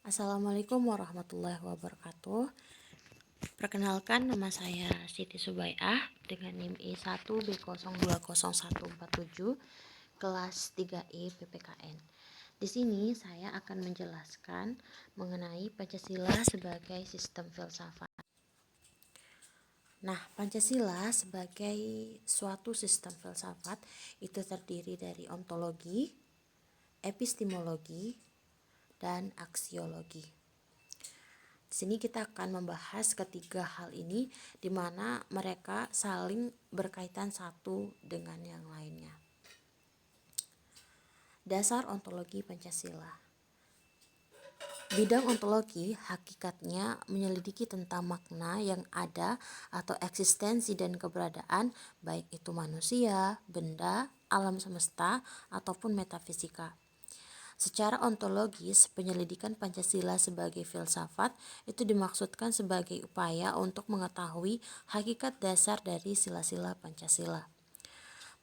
Assalamualaikum warahmatullahi wabarakatuh. Perkenalkan, nama saya Siti Subaiah dengan NIM I1B020147 kelas 3I PPKN. Di sini saya akan menjelaskan mengenai Pancasila sebagai sistem filsafat. Nah, Pancasila sebagai suatu sistem filsafat itu terdiri dari ontologi, epistemologi, dan aksiologi. Di sini kita akan membahas ketiga hal ini di mana mereka saling berkaitan satu dengan yang lainnya. Dasar ontologi Pancasila. Bidang ontologi hakikatnya menyelidiki tentang makna yang ada atau eksistensi dan keberadaan baik itu manusia, benda, alam semesta, ataupun metafisika. Secara ontologis, penyelidikan Pancasila sebagai filsafat itu dimaksudkan sebagai upaya untuk mengetahui hakikat dasar dari sila-sila Pancasila.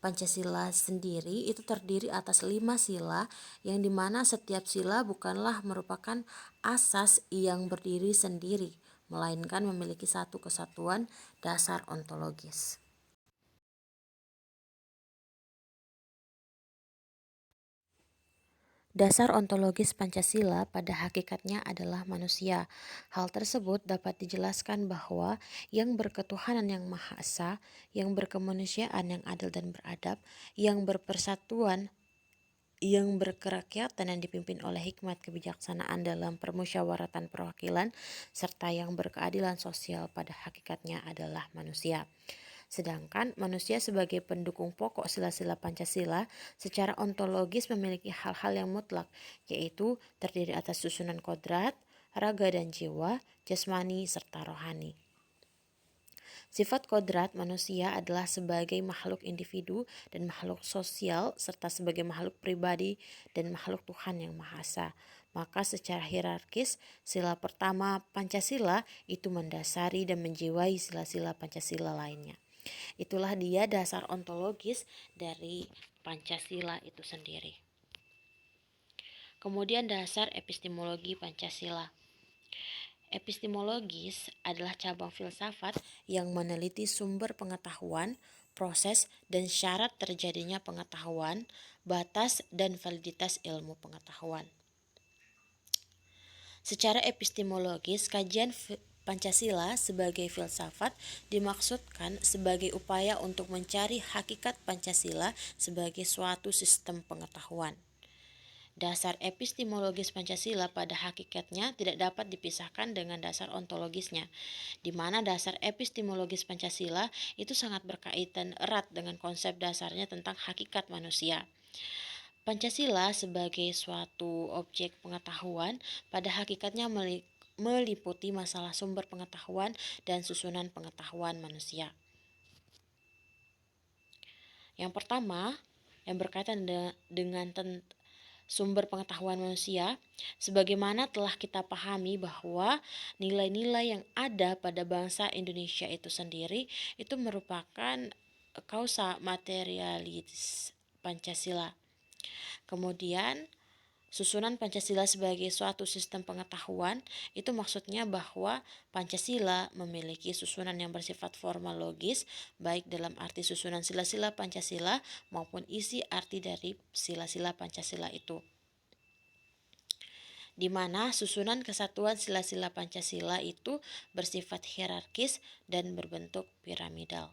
Pancasila sendiri itu terdiri atas 5 sila yang dimana setiap sila bukanlah merupakan asas yang berdiri sendiri, melainkan memiliki satu kesatuan dasar ontologis. Dasar ontologis Pancasila pada hakikatnya adalah manusia. Hal tersebut dapat dijelaskan bahwa yang berketuhanan yang Maha Esa, yang berkemanusiaan yang adil dan beradab, yang berpersatuan, yang berkerakyatan dan dipimpin oleh hikmat kebijaksanaan dalam permusyawaratan perwakilan, serta yang berkeadilan sosial pada hakikatnya adalah manusia. Sedangkan manusia sebagai pendukung pokok sila-sila Pancasila secara ontologis memiliki hal-hal yang mutlak, yaitu terdiri atas susunan kodrat, raga dan jiwa, jasmani, serta rohani. Sifat kodrat manusia adalah sebagai makhluk individu dan makhluk sosial serta sebagai makhluk pribadi dan makhluk Tuhan yang Maha Esa. Maka secara hierarkis, sila pertama Pancasila itu mendasari dan menjiwai sila-sila Pancasila lainnya. Itulah dia dasar ontologis dari Pancasila itu sendiri. Kemudian dasar epistemologi Pancasila. Epistemologis adalah cabang filsafat yang meneliti sumber pengetahuan, proses dan syarat terjadinya pengetahuan, batas dan validitas ilmu pengetahuan. Secara epistemologis, kajian Pancasila sebagai filsafat dimaksudkan sebagai upaya untuk mencari hakikat Pancasila sebagai suatu sistem pengetahuan. Dasar epistemologis Pancasila pada hakikatnya tidak dapat dipisahkan dengan dasar ontologisnya, di mana dasar epistemologis Pancasila itu sangat berkaitan erat dengan konsep dasarnya tentang hakikat manusia. Pancasila sebagai suatu objek pengetahuan pada hakikatnya meliputi masalah sumber pengetahuan dan susunan pengetahuan manusia. Yang pertama, yang berkaitan dengan sumber pengetahuan manusia, sebagaimana telah kita pahami bahwa nilai-nilai yang ada pada bangsa Indonesia itu sendiri itu merupakan kausa materialis Pancasila. Kemudian susunan Pancasila sebagai suatu sistem pengetahuan itu maksudnya bahwa Pancasila memiliki susunan yang bersifat formal logis, baik dalam arti susunan sila-sila Pancasila maupun isi arti dari sila-sila Pancasila itu, di mana susunan kesatuan sila-sila Pancasila itu bersifat hierarkis dan berbentuk piramidal.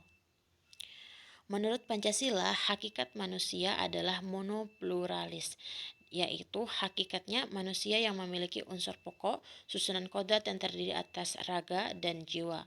Menurut Pancasila, hakikat manusia adalah monopluralis, yaitu hakikatnya manusia yang memiliki unsur pokok, susunan kodrat yang terdiri atas raga dan jiwa.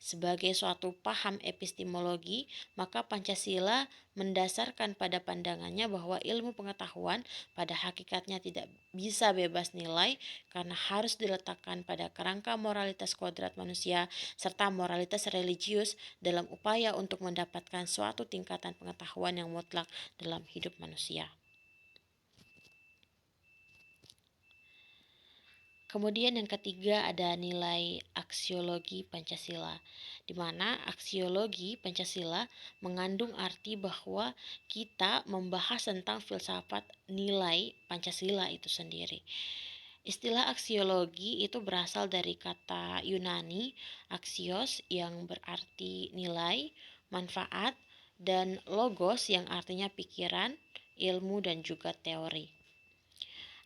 Sebagai suatu paham epistemologi, maka Pancasila mendasarkan pada pandangannya bahwa ilmu pengetahuan pada hakikatnya tidak bisa bebas nilai karena harus diletakkan pada kerangka moralitas kodrat manusia serta moralitas religius dalam upaya untuk mendapatkan suatu tingkatan pengetahuan yang mutlak dalam hidup manusia. Kemudian yang ketiga ada nilai aksiologi Pancasila, di mana aksiologi Pancasila mengandung arti bahwa kita membahas tentang filsafat nilai Pancasila itu sendiri. Istilah aksiologi itu berasal dari kata Yunani aksios yang berarti nilai, manfaat, dan logos yang artinya pikiran, ilmu, dan juga teori.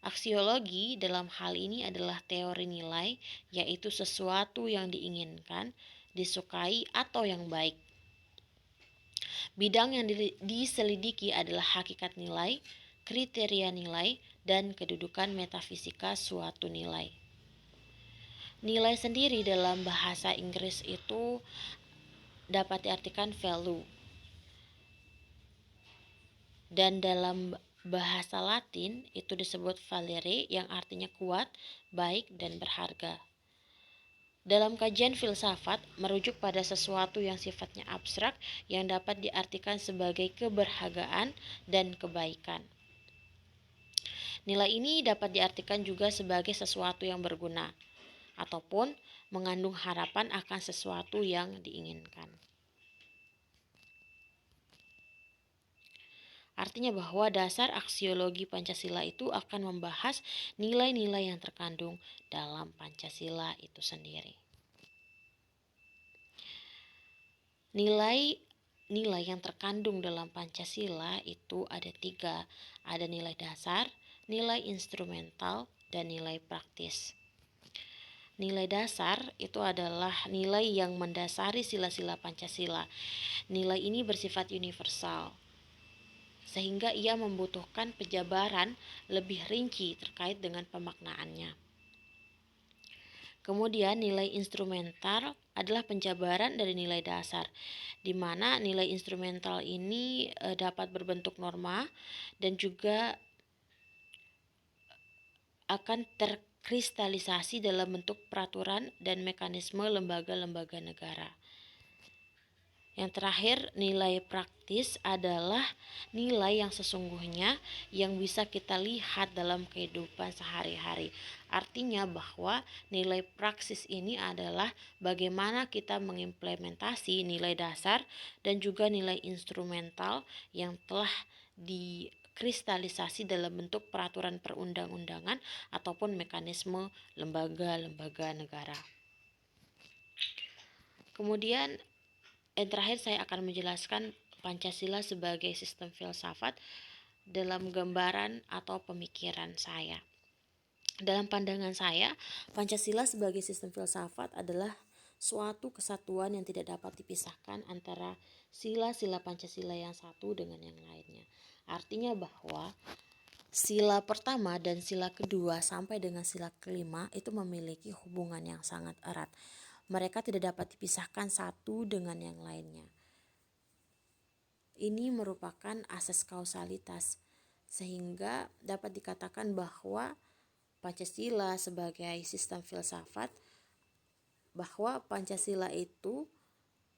Aksiologi dalam hal ini adalah teori nilai, yaitu sesuatu yang diinginkan, disukai, atau yang baik. Bidang yang diselidiki adalah hakikat nilai, kriteria nilai, dan kedudukan metafisika suatu nilai. Nilai sendiri dalam bahasa Inggris itu dapat diartikan value. Dan dalam bahasa Latin itu disebut valere yang artinya kuat, baik, dan berharga. Dalam kajian filsafat merujuk pada sesuatu yang sifatnya abstrak yang dapat diartikan sebagai keberhargaan dan kebaikan. Nilai ini dapat diartikan juga sebagai sesuatu yang berguna ataupun mengandung harapan akan sesuatu yang diinginkan. Artinya bahwa dasar aksiologi Pancasila itu akan membahas nilai-nilai yang terkandung dalam Pancasila itu sendiri. Nilai yang terkandung dalam Pancasila itu ada 3. Ada nilai dasar, nilai instrumental, dan nilai praktis. Nilai dasar itu adalah nilai yang mendasari sila-sila Pancasila. Nilai ini bersifat universal, sehingga ia membutuhkan penjabaran lebih rinci terkait dengan pemaknaannya. Kemudian nilai instrumental adalah penjabaran dari nilai dasar, di mana nilai instrumental ini dapat berbentuk norma dan juga akan terkristalisasi dalam bentuk peraturan dan mekanisme lembaga-lembaga negara. Yang terakhir, nilai praktis adalah nilai yang sesungguhnya yang bisa kita lihat dalam kehidupan sehari-hari. Artinya bahwa nilai praksis ini adalah bagaimana kita mengimplementasi nilai dasar dan juga nilai instrumental yang telah dikristalisasi dalam bentuk peraturan perundang-undangan ataupun mekanisme lembaga-lembaga negara. Kemudian terakhir saya akan menjelaskan Pancasila sebagai sistem filsafat dalam gambaran atau pemikiran saya. Dalam pandangan saya, Pancasila sebagai sistem filsafat adalah suatu kesatuan yang tidak dapat dipisahkan antara sila-sila Pancasila yang satu dengan yang lainnya. Artinya bahwa sila pertama dan sila kedua sampai dengan sila kelima itu memiliki hubungan yang sangat erat. Mereka tidak dapat dipisahkan satu dengan yang lainnya. Ini merupakan asas kausalitas, sehingga dapat dikatakan bahwa Pancasila sebagai sistem filsafat, bahwa Pancasila itu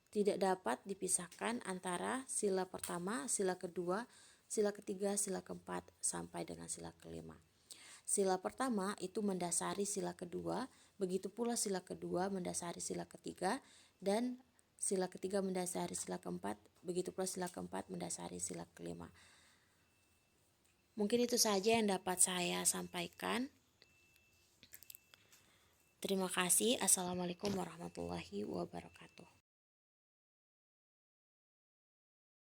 tidak dapat dipisahkan antara sila pertama, sila kedua, sila ketiga, sila keempat, sampai dengan sila kelima. Sila pertama itu mendasari sila kedua, begitu pula sila kedua mendasari sila ketiga, dan sila ketiga mendasari sila keempat, begitu pula sila keempat mendasari sila kelima. Mungkin itu saja yang dapat saya sampaikan. Terima kasih. Assalamualaikum warahmatullahi wabarakatuh.